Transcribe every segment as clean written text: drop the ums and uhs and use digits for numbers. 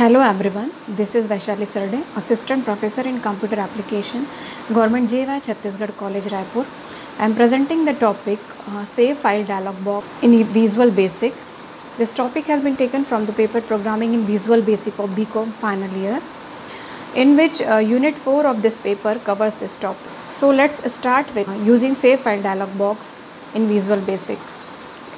Hello everyone, this is Vaishali Sarde, Assistant Professor in Computer Application, Government JY Chhattisgarh College, Raipur. I am presenting the topic Save File Dialog Box in Visual Basic. This topic has been taken from the paper Programming in Visual Basic of BCom final year, in which Unit 4 of this paper covers this topic. So let's start with using Save File Dialog Box in Visual Basic.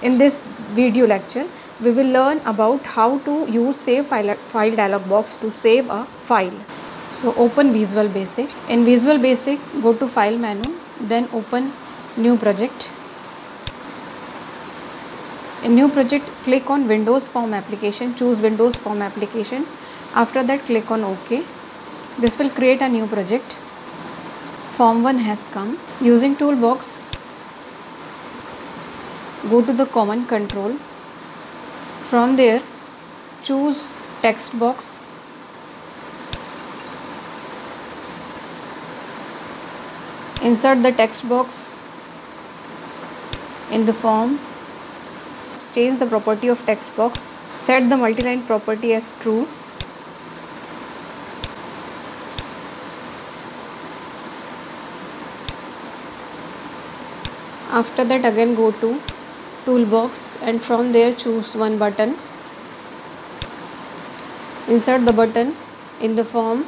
In this video lecture, we will learn about how to use Save File Dialog Box to save a file. So open Visual Basic. In Visual Basic, go to File menu, then open New Project. In New Project, click on Windows Form Application, choose Windows Form Application. After that, click on OK. This will create a new project. Form 1 has come. Using Toolbox, go to the Common Control. From there, choose Text Box. Insert the text box in the form. Change the property of text box. Set the multiline property as true. After that, again go to Toolbox and from there choose one button. Insert the button in the form.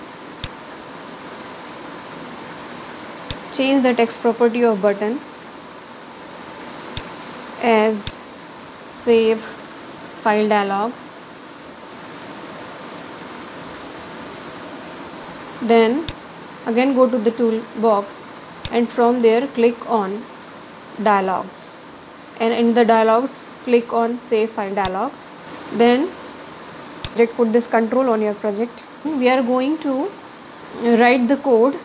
Change the text property of button as Save File Dialog. Then again go to the Toolbox and from there click on Dialogs, and in the dialogs click on Save File Dialog. Then put this control on your project. We are going to write the code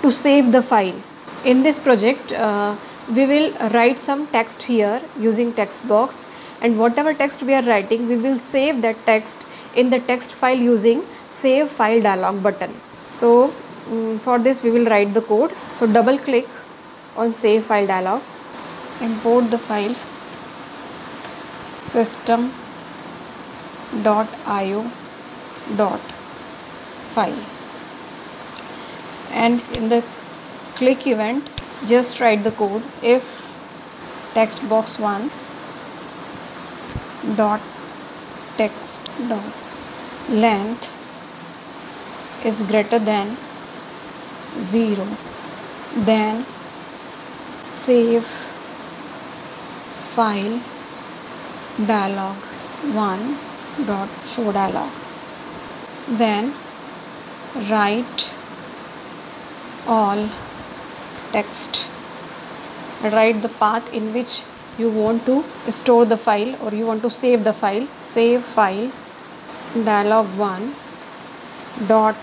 to save the file. In this project, we will write some text here using text box, and whatever text we are writing, we will save that text in the text file using Save File Dialog button. So for this we will write the code. So double click on Save File Dialog. Import the file system.io.file, and in the click event just write the code if textbox1 dot text dot length is greater than 0, then save file dialog 1 dot show dialog. Then write all text. Write the path in which you want to store the file or you want to save the file. Save file dialog 1 dot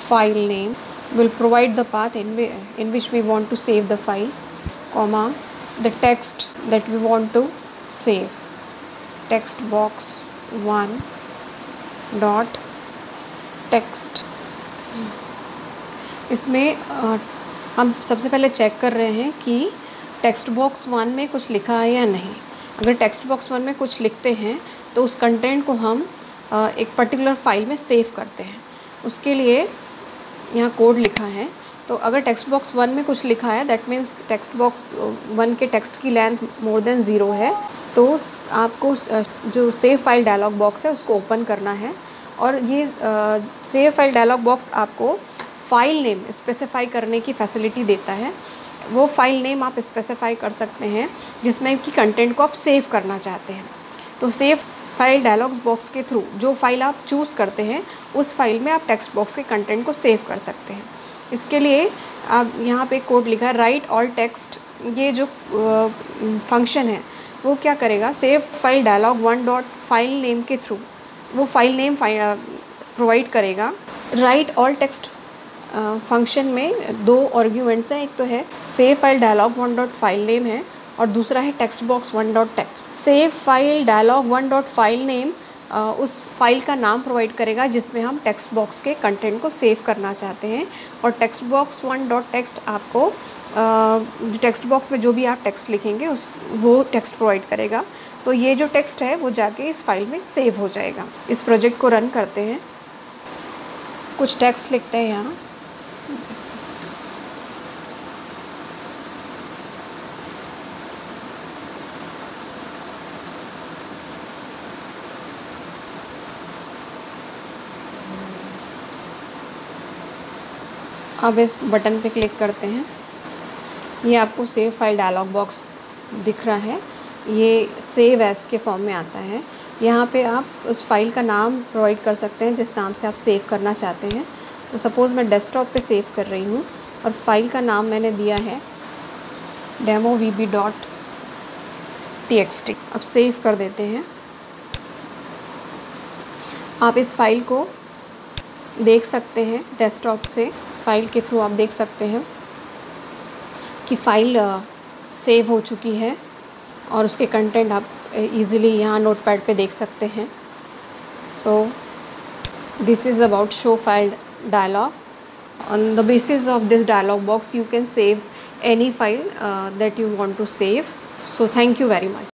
file name will provide the path in which we want to save the file, comma the text that we want to save, text box 1 dot text. इसमें हम सबसे पहले check कर रहे हैं कि text box 1 में कुछ लिखा है या नहीं. अगर टेक्स्ट बॉक्स 1 में कुछ लिखते हैं तो उस कंटेंट को हम एक पर्टिकुलर फाइल में सेव करते हैं. उसके लिए यहाँ कोड लिखा है. तो अगर टेक्स्ट बॉक्स 1 में कुछ लिखा है, दैट मीन्स टेक्स्ट बॉक्स 1 के टेक्स्ट की लेंथ मोर देन 0 है, तो आपको जो सेव फाइल डायलॉग बॉक्स है उसको ओपन करना है. और ये सेव फाइल डायलॉग बॉक्स आपको फाइल नेम स्पेसिफाई करने की फैसिलिटी देता है. वो फाइल नेम आप स्पेसिफाई कर सकते हैं जिसमें कि कंटेंट को आप सेव करना चाहते हैं. तो सेव फाइल डायलॉग्स बॉक्स के थ्रू जो फाइल आप चूज़ करते हैं उस फाइल में आप टेक्स्ट बॉक्स के कंटेंट को सेव कर सकते हैं. इसके लिए आप यहाँ पे कोड लिखा है राइट ऑल टेक्स्ट. ये जो फंक्शन है वो क्या करेगा, save file dialog 1 dot file name के थ्रू वो फाइल नेम प्रोवाइड करेगा. राइट ऑल टेक्स्ट फंक्शन में 2 आर्ग्यूमेंट्स हैं. एक तो है save file dialog 1 dot file name है और दूसरा है text box 1 dot text. Save file dialog 1 dot file name उस फाइल का नाम प्रोवाइड करेगा जिसमें हम टेक्स्ट बॉक्स के कंटेंट को सेव करना चाहते हैं. और टेक्स्ट बॉक्स 1 डॉट टेक्स्ट आपको टेक्स्ट बॉक्स में जो भी आप टेक्स्ट लिखेंगे वो टेक्स्ट प्रोवाइड करेगा. तो तो ये जो टेक्स्ट है वो जाके इस फाइल में सेव हो जाएगा। इस प्रोजेक्ट को रन करते हैं, कुछ टेक्स्ट लिखते हैं यहाँ। अब इस बटन पे क्लिक करते हैं, ये आपको सेव फाइल डायलॉग बॉक्स दिख रहा है। ये सेव एज के फॉर्म में आता है। यहाँ पे आप उस फाइल का नाम प्रोवाइड कर सकते हैं जिस नाम से आप सेव करना चाहते हैं। तो सपोज़ मैं डेस्कटॉप पे सेव कर रही हूँ और फाइल का नाम मैंने दिया है demovb.txt। अब सेव कर देते हैं। आप इस फाइल को देख सकते हैं डेस्कटॉप से, फाइल के थ्रू आप देख सकते हैं कि फ़ाइल सेव हो चुकी है और उसके कंटेंट आप इजीली यहाँ नोटपैड पे देख सकते हैं। So this is about show file dialog. On the basis of this dialog box you can save any file that you want to save. So thank you very much.